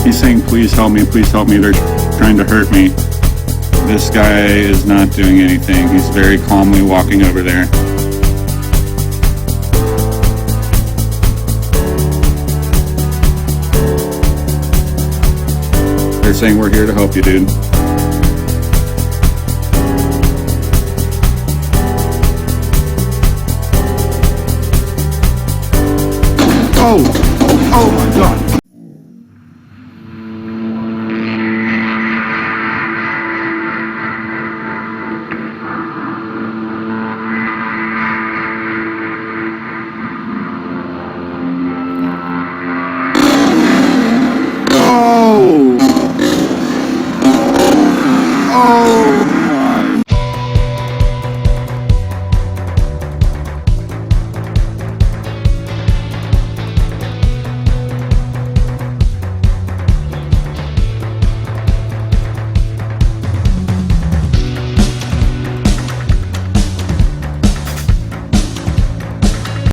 He's saying, please help me, they're trying to hurt me. This guy is not doing anything. He's very calmly walking over there. They're saying, we're here to help you, dude. Oh!